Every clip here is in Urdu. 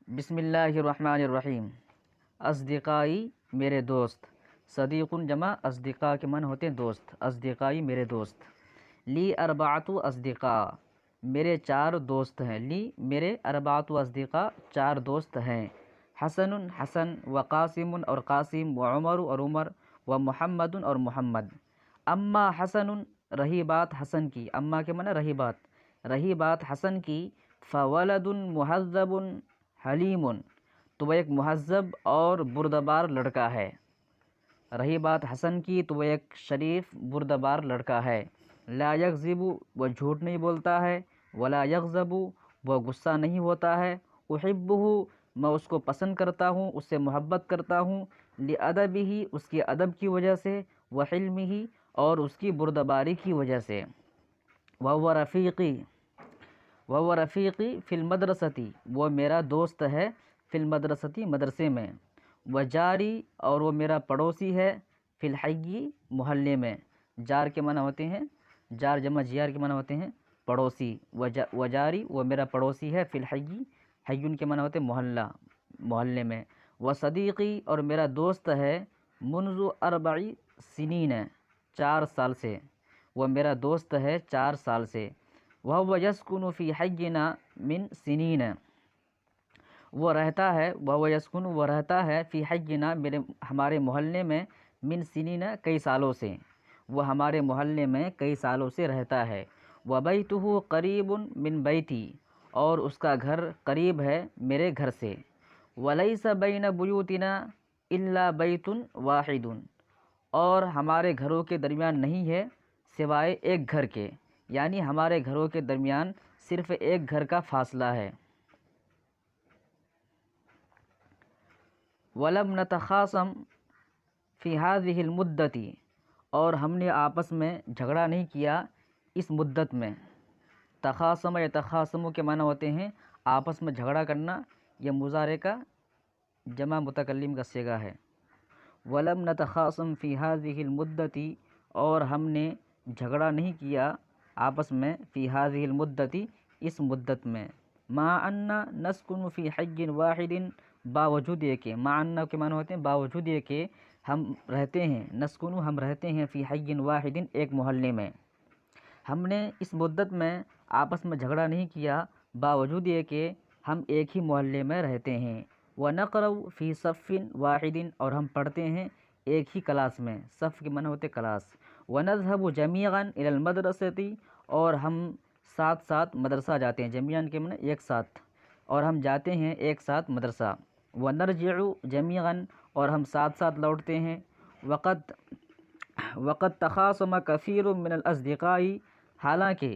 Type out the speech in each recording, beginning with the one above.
بسم اللہ الرحمن الرحیم۔ اصدقائی میرے دوست، صدیقن جمع اصدقاء کے معنی ہوتے ہیں دوست، اصدقائی میرے دوست۔ لی اربعۃ اصدقاء، میرے چار دوست ہیں، لی میرے اربعۃ اصدقاء چار دوست ہیں۔ حسن حسن، و قاسم اور قاسم، و عمر اور عمر، و محمد اور محمد۔ اما حسن، رہی بات حسن کی، اما کے معنی رہی بات حسن کی، فولد مہذب حلیم، تو وہ ایک مہذب اور بردبار لڑکا ہے۔ رہی بات حسن کی تو وہ ایک شریف بردبار لڑکا ہے۔ لا یکذب، وہ جھوٹ نہیں بولتا ہے، ولا یغضب، وہ غصہ نہیں ہوتا ہے۔ احبہ، میں اس کو پسند کرتا ہوں، اس سے محبت کرتا ہوں۔ لادبہ، اس کی ادب کی وجہ سے، وحلمہ، اور اس کی بردباری کی وجہ سے۔ وهو رفیقی فی المدرسۃ، وہ میرا دوست ہے، فی المدرسۃ مدرسے میں۔ وجاری، اور وہ میرا پڑوسی ہے، فی الحی محلے میں۔ جار کے معنی ہوتے ہیں، جار جمع جیار کے معنی ہوتے ہیں پڑوسی۔ وجاری، وہ میرا پڑوسی ہے، فی الحی، حیون کے معنی ہوتے ہیں محلے میں۔ وصدیقی، اور میرا دوست ہے، منذ 4 سنین، 4 سال سے، وہ میرا دوست ہے 4 سال سے۔ وهو يسكن في حينا من سنين، وہ رہتا ہے، وہ رہتا ہے فی حینا، ہمارے محلے میں، من سنین، کئی سالوں سے، وہ ہمارے محلے میں کئی سالوں سے رہتا ہے۔ وبیتہ قریب من بیتی، اور اس کا گھر قریب ہے میرے گھر سے۔ ولیس بین بیوتنا الا بیت واحد، اور ہمارے گھروں کے درمیان نہیں ہے سوائے ایک گھر کے، یعنی ہمارے گھروں کے درمیان صرف ایک گھر کا فاصلہ ہے۔ وَلَمْ نَتَخَاصَمْ فِي هَذِهِ الْمُدَّةِ، اور ہم نے آپس میں جھگڑا نہیں کیا اس مدت میں۔ تخاصم یا تخاصم کے معنی ہوتے ہیں آپس میں جھگڑا کرنا، یہ مضارع کا جمع متکلم کا صیغہ ہے۔ وَلَمْ نَتَخَاصَمْ فِي هَذِهِ الْمُدَّةِ، اور ہم نے جھگڑا نہیں کیا آپس میں، فی هذه المدت، اس مدت میں۔ مع ان نسکن فی حی واحد، باوجود یہ کہ، مع ان کے معنی ہوتے ہیں باوجود یہ کہ ہم رہتے ہیں، نسکن ہم رہتے ہیں، فی حی واحد، ایک محلے میں۔ ہم نے اس مدت میں آپس میں جھگڑا نہیں کیا، باوجود یہ کہ ہم ایک ہی محلے میں رہتے ہیں۔ ونقرأ فی صف واحد، اور ہم پڑھتے ہیں ایک ہی کلاس میں، صف کے معنی ہوتے کلاس۔ ونذهب جميعا الى المدرسة، اور ہم ساتھ ساتھ مدرسہ جاتے ہیں، جميعا کے معنی ایک ساتھ، اور ہم جاتے ہیں ایک ساتھ مدرسہ۔ ونرجع جميعا، اور ہم ساتھ ساتھ لوٹتے ہیں۔ وقد تخاصم كثير من الاصدقاء، حالانکہ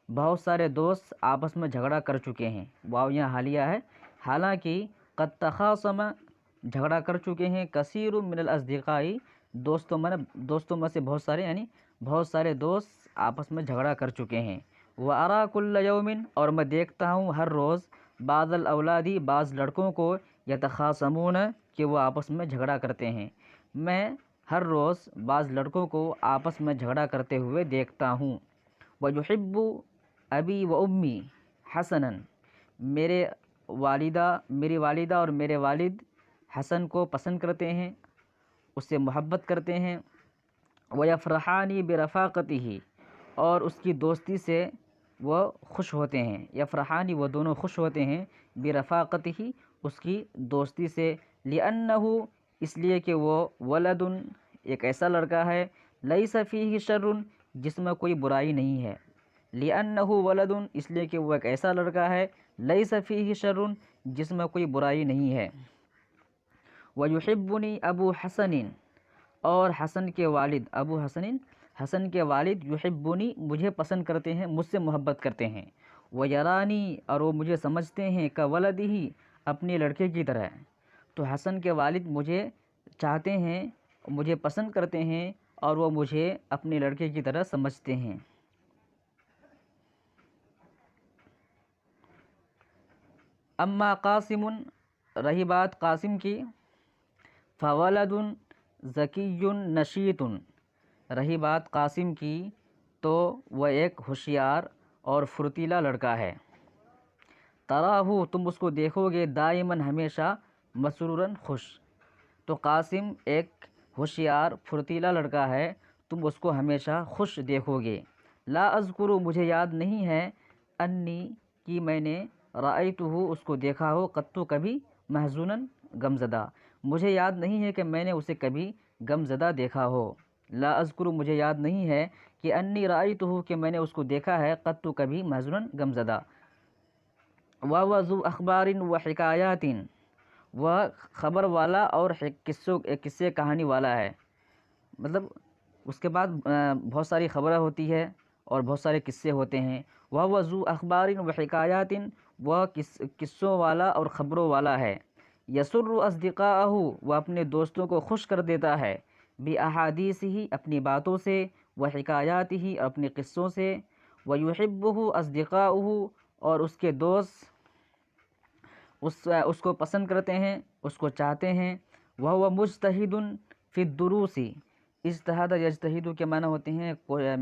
بہت سارے دوست آپس میں جھگڑا کر چکے ہیں، واو یہاں حالیہ ہے، حالانکہ قد تخاصم جھگڑا کر چکے ہیں، کثیر من الاصدقاء دوستوں میں سے بہت سارے، یعنی بہت سارے دوست آپس میں جھگڑا کر چکے ہیں۔ وارا کل یوم، اور میں دیکھتا ہوں ہر روز، بعض الاولادی بعض لڑکوں کو، یتخاصمون کہ وہ آپس میں جھگڑا کرتے ہیں، میں ہر روز بعض لڑکوں کو آپس میں جھگڑا کرتے ہوئے دیکھتا ہوں۔ ویحب ابی و امی حسنا، میری والدہ اور میرے والد حسن کو پسند کرتے ہیں، اس سے محبت کرتے ہیں۔ ویفرحان برفاقتہ، اور اس کی دوستی سے وہ خوش ہوتے ہیں، یفرحان وہ دونوں خوش ہوتے ہیں، برفاقتہ اس کی دوستی سے۔ لأنہ، اس لیے کہ وہ ولد ایک ایسا لڑکا ہے، لیس فیہ شر جس میں کوئی برائی نہیں ہے۔ لأنہ ولد، اس لیے کہ وہ ایک ایسا لڑکا ہے، لیس فیہ شر جس میں کوئی برائی نہیں ہے۔ ویحبنی ابو حسن، اور حسن کے والد، ابو حسن کے والد، یحبنی مجھے پسند کرتے ہیں، مجھ سے محبت کرتے ہیں۔ ویرانی، اور وہ مجھے سمجھتے ہیں، کولدہ اپنے لڑکے کی طرح۔ تو حسن کے والد مجھے چاہتے ہیں، مجھے پسند کرتے ہیں، اور وہ مجھے اپنے لڑکے کی طرح سمجھتے ہیں۔ اما قاسم، رہی بات قاسم کی، فولد ذکی نشیط، رہی بات قاسم کی تو وہ ایک ہوشیار اور پھرتیلا لڑکا ہے۔ تراہو تم اس کو دیکھو گے دائماً ہمیشہ مسرورن خوش. تو قاسم ایک ہوشیار پھرتیلا لڑکا ہے، تم اس کو ہمیشہ خوش دیکھو گے. لا اذکر مجھے یاد نہیں ہے، انی کہ میں نے رأیتہ اس کو دیکھا ہو، قطو کبھی، محزوناً غمزدہ، مجھے یاد نہیں ہے کہ میں نے اسے کبھی غمزدہ دیکھا ہو. لا اذکر مجھے یاد نہیں ہے کہ انی رأیتہ کہ میں نے اس کو دیکھا ہے، قطو کبھی، محزوناً غمزدہ. وَهُوَ ذُو اخبار و حکایات، وہ خبر والا اور قصے کہانی والا ہے. مطلب اس کے بعد بہت ساری خبریں ہوتی ہے اور بہت سارے قصے ہوتے ہیں. وَهُوَ ذُو اخبار و حکایات، وہ قصوں والا اور خبروں والا ہے. یسر اصدقاءہ، وہ اپنے دوستوں کو خوش کر دیتا ہے. بِأَحَادِیثِہ، اپنی باتوں سے، وحکایاتہ، اپنے قصوں سے. وَيُحِبُّهُ اصدقاؤہ، اور اس کے دوست اس کو پسند کرتے ہیں، اس کو چاہتے ہیں. وَهُوَ مُجْتَہِدٌ فِي الدُّرُوسِ، اجتہاد یجتہد کے معنی ہوتے ہیں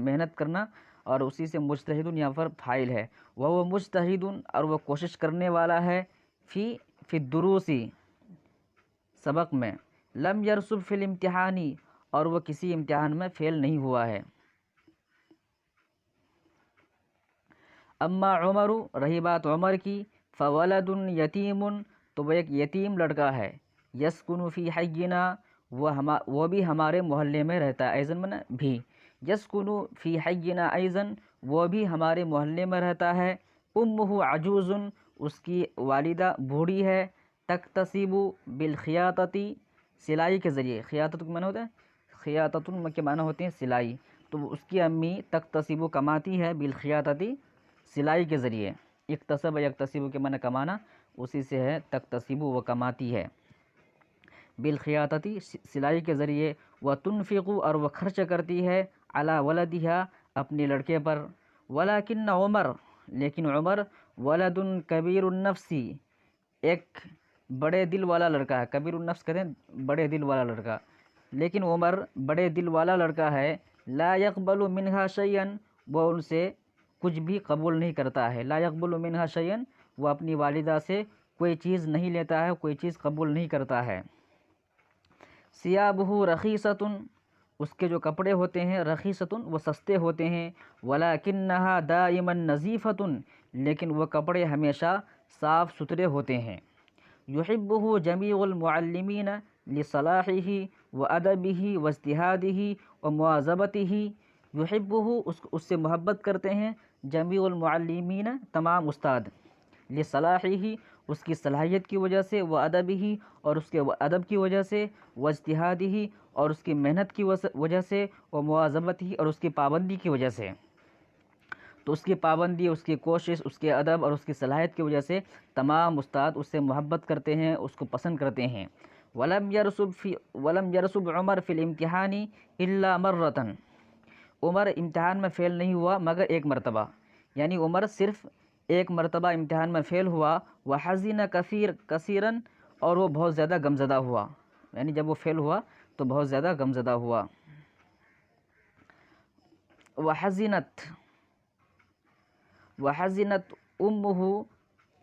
محنت کرنا، اور اسی سے مجتہد یہاں پر فاعل ہے. وَهُوَ مُجْتَہِدٌ، اور وہ کوشش کرنے والا ہے، فی الدروس، سبق میں. لم یرسب فی الامتحان، اور وہ کسی امتحان میں فیل نہیں ہوا ہے. اما عمر، رہی بات عمر کی، فولد یتیم، تو وہ ایک یتیم لڑکا ہے. یسکن فی حینا، وہ بھی ہمارے محلے میں رہتا ہے. ایضاً من بھی، یسکن فی حینا ایضاً، وہ بھی ہمارے محلے میں رہتا ہے. امہ عجوز، اس کی والدہ بوڑھی ہے. تکتسب بالخیاطۃ، سلائی کے ذریعے. خیاطت کے معنی ہوتا ہے، خیاطت کے معنی ہوتے ہیں سلائی. تو اس کی امی تکتسب کماتی ہے، بالخیاطۃ، سلائی کے ذریعے. اکتسب یکتسب کے معنی کمانا، اسی سے ہے تکتسب، وہ کماتی ہے. بالخیاطۃ، سلائی کے ذریعے. وتنفق، اور وہ خرچ کرتی ہے، علی ولدہا، اپنے لڑکے پر. ولکن عمر، لیکن عمر، ولد کبیر النفس، ایک بڑے دل والا لڑکا ہے. کبیر النفس کہتے ہیں بڑے دل والا لڑکا. لیکن عمر بڑے دل والا لڑکا ہے. لا يقبل منہا شیئا، وہ ان سے کچھ بھی قبول نہیں کرتا ہے. لا يقبل منہا شیئا، وہ اپنی والدہ سے کوئی چیز نہیں لیتا ہے، کوئی چیز قبول نہیں کرتا ہے. ثیابہ رخیصۃ، اس کے جو کپڑے ہوتے ہیں، رخیصۃ، وہ سستے ہوتے ہیں. ولکنھا دائما نظیفۃ، لیکن وہ کپڑے ہمیشہ صاف ستھرے ہوتے ہیں. یحبہ جمیع المعلمین لصلاحہ وادبہ واجتہادہ ومواظبتہ. یحبہ، اس سے محبت کرتے ہیں، جمیع المعلمین، تمام استاد. لصلاحہ، اس کی صلاحیت کی وجہ سے، وادبہ، اور اس کے ادب کی وجہ سے، واجتہادہ، اور اس کی محنت کی وجہ سے، ومواظبتہ، اور اس کی پابندی کی وجہ سے. تو اس کی پابندی، اس کی کوشش، اس کے ادب اور اس کی صلاحیت کی وجہ سے تمام استاد اس سے محبت کرتے ہیں، اس کو پسند کرتے ہیں. ولم یرسب عمر فی الامتحان الا مرۃ، عمر امتحان میں فیل نہیں ہوا مگر ایک مرتبہ. یعنی عمر صرف ایک مرتبہ امتحان میں فیل ہوا. وحزن کثیرا، اور وہ بہت زیادہ غمزدہ ہوا. یعنی جب وہ فیل ہوا تو بہت زیادہ غمزدہ ہوا. وحزنت امہ،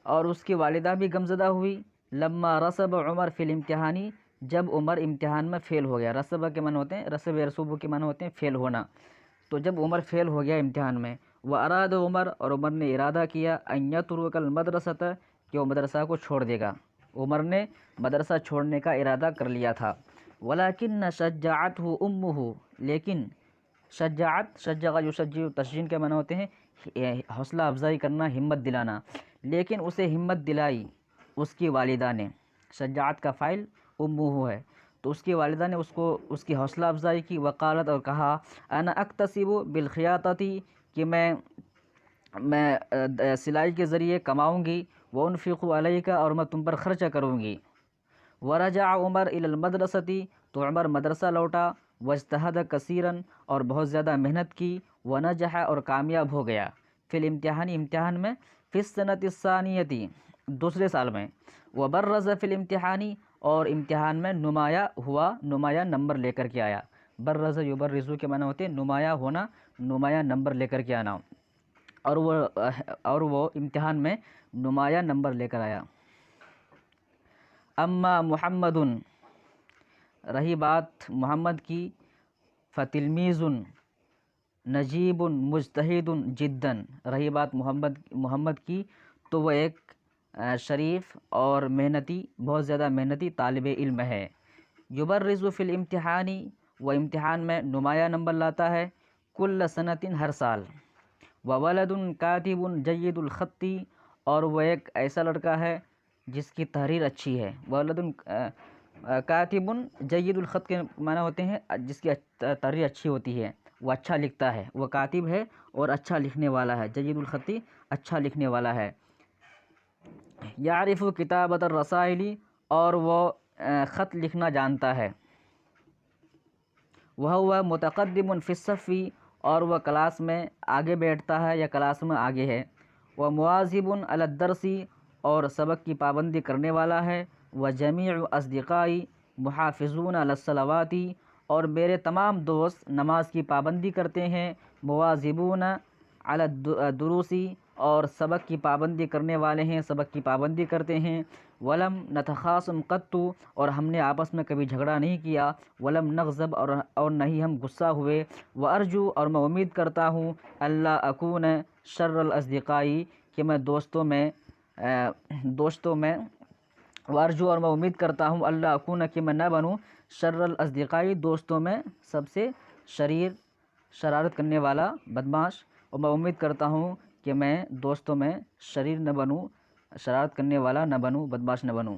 اور اس کی والدہ بھی غمزدہ ہوئی. لما رسب عمر فی الامتحان، جب عمر امتحان میں فیل ہو گیا. رسبہ کے معنی ہوتے ہیں، رسب یرسب کے معنی ہوتے ہیں فیل ہونا. تو جب عمر فیل ہو گیا امتحان میں. واراد عمر، اور عمر نے ارادہ کیا، ان یترک المدرسۃ، کہ وہ مدرسہ کو چھوڑ دے گا. عمر نے مدرسہ چھوڑنے کا ارادہ کر لیا تھا. ولکن شجعتہ امہ، لیکن شجعت، شجع یشجع، تشجیع کے معنی ہوتے ہیں حوصلہ افزائی کرنا، ہمت دلانا. لیکن اسے ہمت دلائی اس کی والدہ نے. شجاعت کا فاعل امہ ہے، تو اس کی والدہ نے اس کی حوصلہ افزائی کی. وقالت، اور کہا، انا اکتسب بالخیاطۃ، کہ میں سلائی کے ذریعے کماؤں گی. وانفق علیک، اور میں تم پر خرچہ کروں گی. ورجع عمر الی المدرسۃ، تو عمر مدرسہ لوٹا. واجتہد کثیرا، اور بہت زیادہ محنت کی. ونجح، اور کامیاب ہو گیا. فی الامتحان، امتحان میں. فی السنۃ الثانیۃ، دوسرے سال میں. وبرز فی الامتحان، اور امتحان میں نمایاں ہوا، نمایاں نمبر لے کر کے آیا. برز یبرز کے معنی ہوتے ہیں نمایاں ہونا، نمایاں نمبر لے کر کے آنا. اور وہ امتحان میں نمایاں نمبر لے کر آیا۔ اما محمد، رہی بات محمد کی، فتلمیذ نجیب مجتہد جدا، رہی بات محمد کی تو وہ ایک شریف اور محنتی، بہت زیادہ محنتی طالب علم ہے۔ یبرز فی الامتحانی، وہ امتحان میں نمایاں نمبر لاتا ہے، کل سنۃ، ہر سال۔ وولد کاتب جید الخطی، اور وہ ایک ایسا لڑکا ہے جس کی تحریر اچھی ہے۔ ولد کاتب جید الخط کے معنی ہوتے ہیں جس کی تحریر اچھی ہوتی ہے، وہ اچھا لکھتا ہے، وہ کاتب ہے اور اچھا لکھنے والا ہے، جید الخطی اچھا لکھنے والا ہے۔ یعرف کتابۃ الرسائل، اور وہ خط لکھنا جانتا ہے۔ وہو متقدم فی الصف، اور وہ کلاس میں آگے بیٹھتا ہے یا کلاس میں آگے ہے۔ ومواظب علی الدرس، اور سبق کی پابندی کرنے والا ہے۔ وجمیع اصدقائی محافظون علی الصلوات، اور میرے تمام دوست نماز کی پابندی کرتے ہیں۔ مواظبون علی الدروس، اور سبق کی پابندی کرنے والے ہیں، سبق کی پابندی کرتے ہیں۔ ولم نتخاصم قط، اور ہم نے آپس میں کبھی جھگڑا نہیں کیا۔ ولم نغضب، اور نہیں ہم غصہ ہوئے۔ وارجو، اور میں امید کرتا ہوں، اللہ اکون شر الاصدقائی، کہ میں دوستوں میں وارجو، اور میں امید کرتا ہوں، اللہ اکون، کہ میں نہ بنوں، شر الاصدقائی، دوستوں میں سب سے شریر، شرارت کرنے والا، بدماش، اور میں امید کرتا ہوں کہ میں دوستوں میں شریر نہ بنوں، شرارت کرنے والا نہ بنوں، بدماش نہ بنوں۔